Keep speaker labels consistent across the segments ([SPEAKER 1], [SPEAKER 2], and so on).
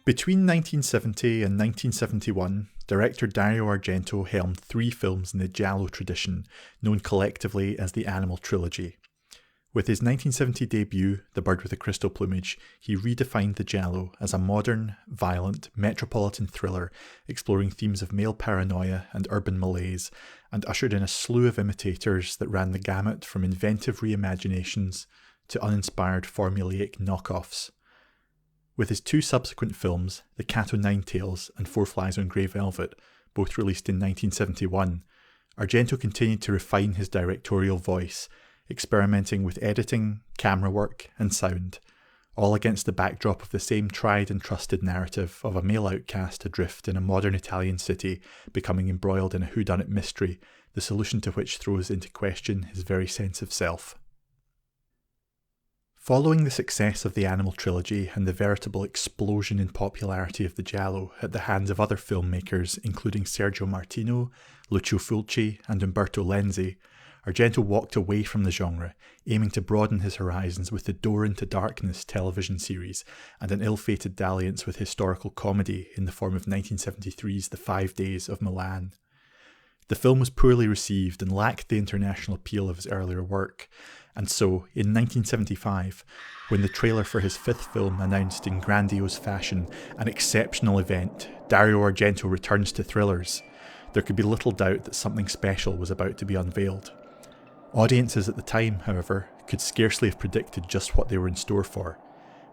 [SPEAKER 1] Between 1970 and 1971, director Dario Argento helmed 3 films in the Giallo tradition, known collectively as the Animal Trilogy. With his 1970 debut, The Bird with the Crystal Plumage, he redefined the Giallo as a modern, violent, metropolitan thriller exploring themes of male paranoia and urban malaise, and ushered in a slew of imitators that ran the gamut from inventive reimaginations to uninspired formulaic knockoffs. With his 2 subsequent films, The Cat o' Nine Tails and Four Flies on Grey Velvet, both released in 1971, Argento continued to refine his directorial voice, experimenting with editing, camera work, and sound, all against the backdrop of the same tried and trusted narrative of a male outcast adrift in a modern Italian city, becoming embroiled in a whodunit mystery, the solution to which throws into question his very sense of self. Following the success of the Animal Trilogy and the veritable explosion in popularity of the Giallo at the hands of other filmmakers including Sergio Martino, Lucio Fulci and Umberto Lenzi, Argento walked away from the genre, aiming to broaden his horizons with the Door into Darkness television series and an ill-fated dalliance with historical comedy in the form of 1973's The 5 Days of Milan. The film was poorly received and lacked the international appeal of his earlier work, and so, in 1975, when the trailer for his 5th film announced in grandiose fashion an exceptional event, Dario Argento returns to thrillers, there could be little doubt that something special was about to be unveiled. Audiences at the time, however, could scarcely have predicted just what they were in store for.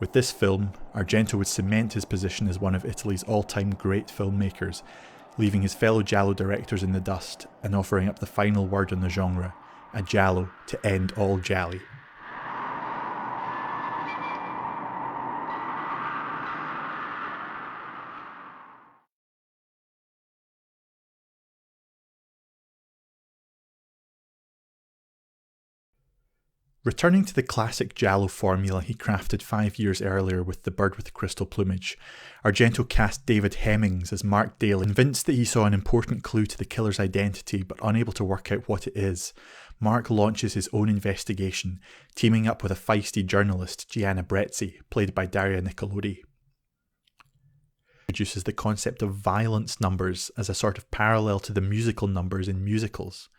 [SPEAKER 1] With this film, Argento would cement his position as one of Italy's all-time great filmmakers, leaving his fellow Giallo directors in the dust and offering up the final word on the genre, a Giallo to end all Gialli. Returning to the classic Giallo formula he crafted 5 years earlier with The Bird with the Crystal Plumage, Argento cast David Hemmings as Mark Daly, convinced that he saw an important clue to the killer's identity but unable to work out what it is. Mark launches his own investigation, teaming up with a feisty journalist, Gianna Brezzi, played by Daria Nicolodi. Introduces the concept of violence numbers as a sort of parallel to the musical numbers in musicals.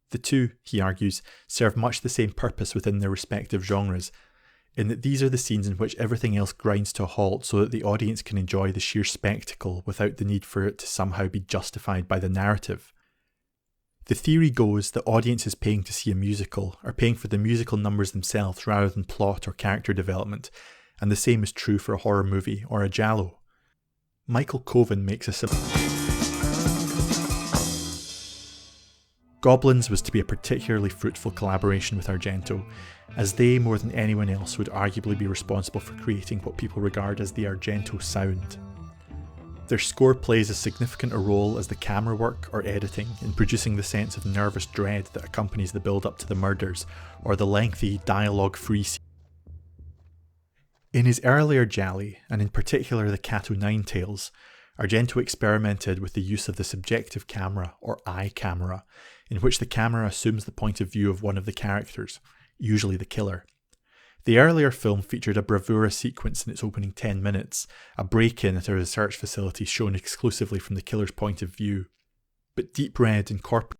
[SPEAKER 1] The two, he argues, serve much the same purpose within their respective genres, in that these are the scenes in which everything else grinds to a halt so that the audience can enjoy the sheer spectacle without the need for it to somehow be justified by the narrative. The theory goes that audiences paying to see a musical are paying for the musical numbers themselves rather than plot or character development, and the same is true for a horror movie or a Giallo. Michael Coven makes a Goblins was to be a particularly fruitful collaboration with Argento, as they, more than anyone else, would arguably be responsible for creating what people regard as the Argento sound. Their score plays as significant a role as the camera work or editing in producing the sense of nervous dread that accompanies the build-up to the murders, or the lengthy, dialogue-free scenes. In his earlier Gialli, and in particular The Cat o' Nine Tails, Argento experimented with the use of the subjective camera, or eye camera, in which the camera assumes the point of view of one of the characters, usually the killer. The earlier film featured a bravura sequence in its opening 10 minutes, a break-in at a research facility shown exclusively from the killer's point of view. But Deep Red incorporated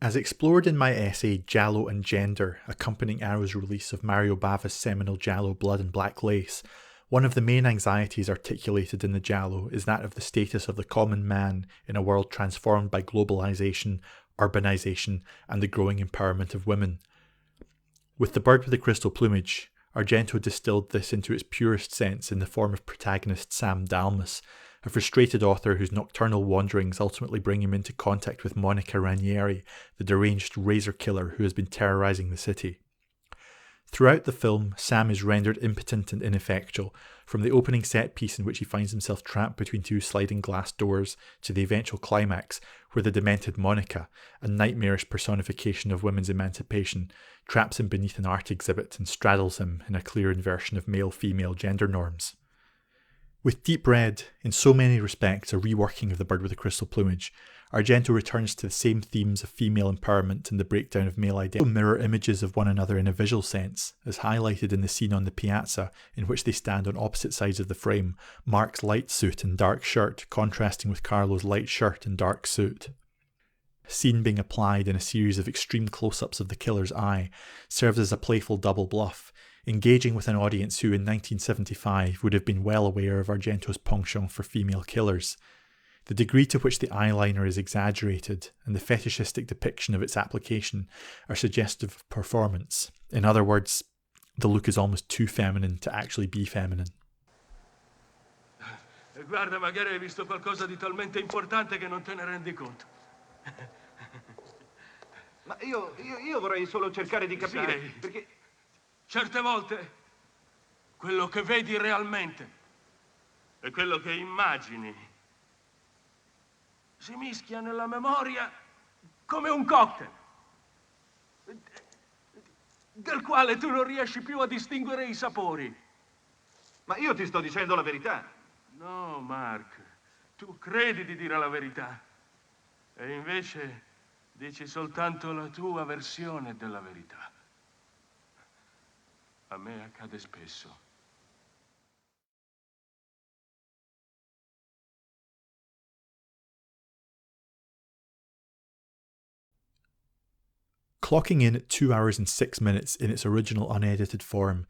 [SPEAKER 1] As explored in my essay Giallo and Gender, accompanying Arrow's release of Mario Bava's seminal Giallo Blood and Black Lace, one of the main anxieties articulated in the Giallo is that of the status of the common man in a world transformed by globalization, urbanization, and the growing empowerment of women. With The Bird with the Crystal Plumage, Argento distilled this into its purest sense in the form of protagonist Sam Dalmas, a frustrated author whose nocturnal wanderings ultimately bring him into contact with Monica Ranieri, the deranged razor killer who has been terrorizing the city. Throughout the film, Sam is rendered impotent and ineffectual, from the opening set piece in which he finds himself trapped between 2 sliding glass doors, to the eventual climax, where the demented Monica, a nightmarish personification of women's emancipation, traps him beneath an art exhibit and straddles him in a clear inversion of male-female gender norms. With Deep Red, in so many respects a reworking of The Bird with the Crystal Plumage, Argento returns to the same themes of female empowerment and the breakdown of male identity, mirror images of one another in a visual sense, as highlighted in the scene on the piazza in which they stand on opposite sides of the frame, Mark's light suit and dark shirt contrasting with Carlo's light shirt and dark suit. Scene being applied in a series of extreme close-ups of the killer's eye serves as a playful double bluff, engaging with an audience who in 1975 would have been well aware of Argento's penchant for female killers. The degree to which the eyeliner is exaggerated and the fetishistic depiction of its application are suggestive of performance. In other words, the look is almost too feminine to actually be feminine.
[SPEAKER 2] Guarda, magari hai visto qualcosa di talmente importante che non te ne rendi conto.
[SPEAKER 3] Ma io vorrei solo cercare di capire,
[SPEAKER 2] Sai,
[SPEAKER 3] perché...
[SPEAKER 2] Certe volte, quello che vedi realmente e quello che immagini si mischia nella memoria come un cocktail, del quale tu non riesci più a distinguere i sapori.
[SPEAKER 3] Ma io ti sto dicendo la verità.
[SPEAKER 2] No, Mark, tu credi di dire la verità e invece dici soltanto la tua versione della verità. A me accade spesso.
[SPEAKER 1] Clocking in at 2 hours and 6 minutes in its original unedited form,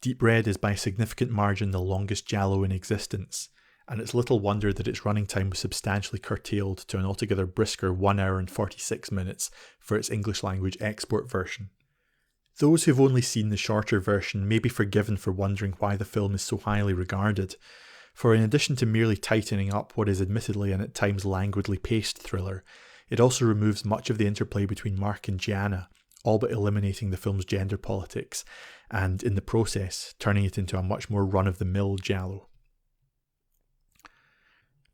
[SPEAKER 1] Deep Red is by a significant margin the longest Giallo in existence, and it's little wonder that its running time was substantially curtailed to an altogether brisker 1 hour and 46 minutes for its English language export version. Those who've only seen the shorter version may be forgiven for wondering why the film is so highly regarded, for in addition to merely tightening up what is admittedly and at times languidly paced thriller, it also removes much of the interplay between Mark and Gianna, all but eliminating the film's gender politics, and in the process, turning it into a much more run-of-the-mill Giallo.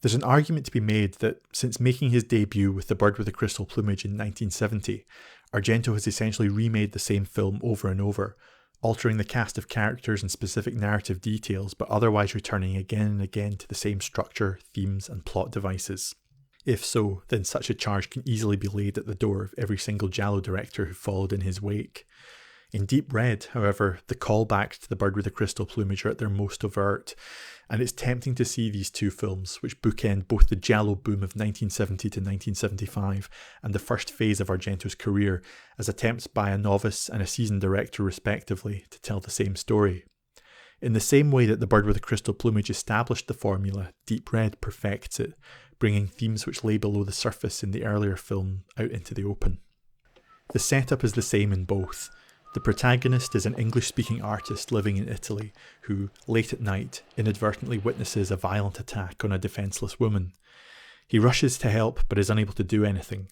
[SPEAKER 1] There's an argument to be made that since making his debut with The Bird with the Crystal Plumage in 1970, Argento has essentially remade the same film over and over, altering the cast of characters and specific narrative details, but otherwise returning again and again to the same structure, themes, and plot devices. If so, then such a charge can easily be laid at the door of every single Giallo director who followed in his wake. In Deep Red, however, the callbacks to The Bird with the Crystal Plumage are at their most overt, and it's tempting to see these two films, which bookend both the Giallo boom of 1970 to 1975 and the first phase of Argento's career, as attempts by a novice and a seasoned director respectively to tell the same story. In the same way that The Bird with the Crystal Plumage established the formula, Deep Red perfects it, bringing themes which lay below the surface in the earlier film out into the open. The setup is the same in both. The protagonist is an English-speaking artist living in Italy who, late at night, inadvertently witnesses a violent attack on a defenceless woman. He rushes to help but is unable to do anything.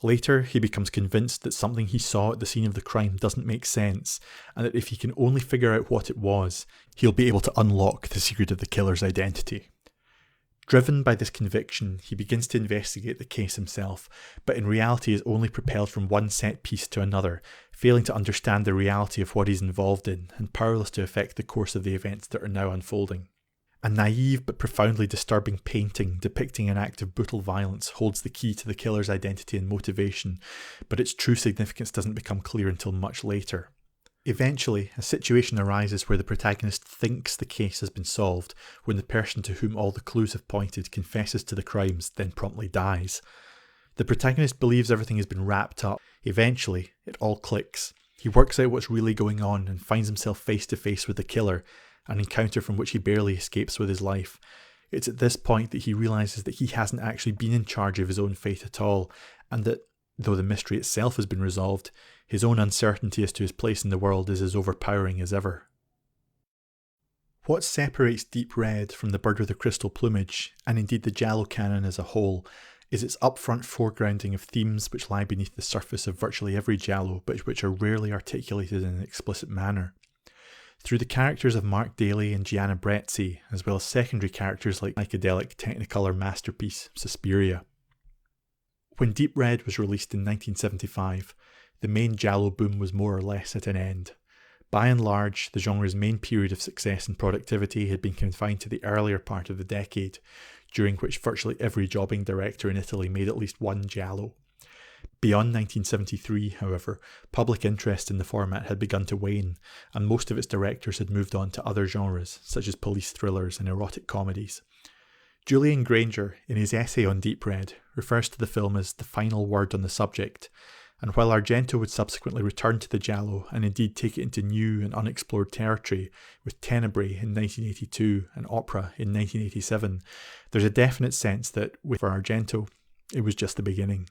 [SPEAKER 1] Later, he becomes convinced that something he saw at the scene of the crime doesn't make sense, and that if he can only figure out what it was, he'll be able to unlock the secret of the killer's identity. Driven by this conviction, he begins to investigate the case himself, but in reality is only propelled from one set piece to another, failing to understand the reality of what he's involved in and powerless to affect the course of the events that are now unfolding. A naive but profoundly disturbing painting depicting an act of brutal violence holds the key to the killer's identity and motivation, but its true significance doesn't become clear until much later. Eventually, a situation arises where the protagonist thinks the case has been solved when the person to whom all the clues have pointed confesses to the crimes, then promptly dies. The protagonist believes everything has been wrapped up. Eventually, it all clicks. He works out what's really going on and finds himself face to face with the killer, an encounter from which he barely escapes with his life. It's at this point that he realises that he hasn't actually been in charge of his own fate at all, and that, though the mystery itself has been resolved, his own uncertainty as to his place in the world is as overpowering as ever. What separates Deep Red from The Bird with the Crystal Plumage, and indeed the Giallo canon as a whole, is its upfront foregrounding of themes which lie beneath the surface of virtually every Giallo, but which are rarely articulated in an explicit manner. Through the characters of Mark Daly and Gianna Brezzi, as well as secondary characters like psychedelic Technicolor masterpiece Suspiria. When Deep Red was released in 1975, the main Giallo boom was more or less at an end, By and large, the genre's main period of success and productivity had been confined to the earlier part of the decade, during which virtually every jobbing director in Italy made at least one giallo. Beyond 1973, however, public interest in the format had begun to wane, and most of its directors had moved on to other genres, such as police thrillers and erotic comedies. Julian Granger, in his essay on Deep Red, refers to the film as the final word on the subject, and while Argento would subsequently return to the giallo and indeed take it into new and unexplored territory with Tenebrae in 1982 and Opera in 1987, there's a definite sense that, for Argento, it was just the beginning.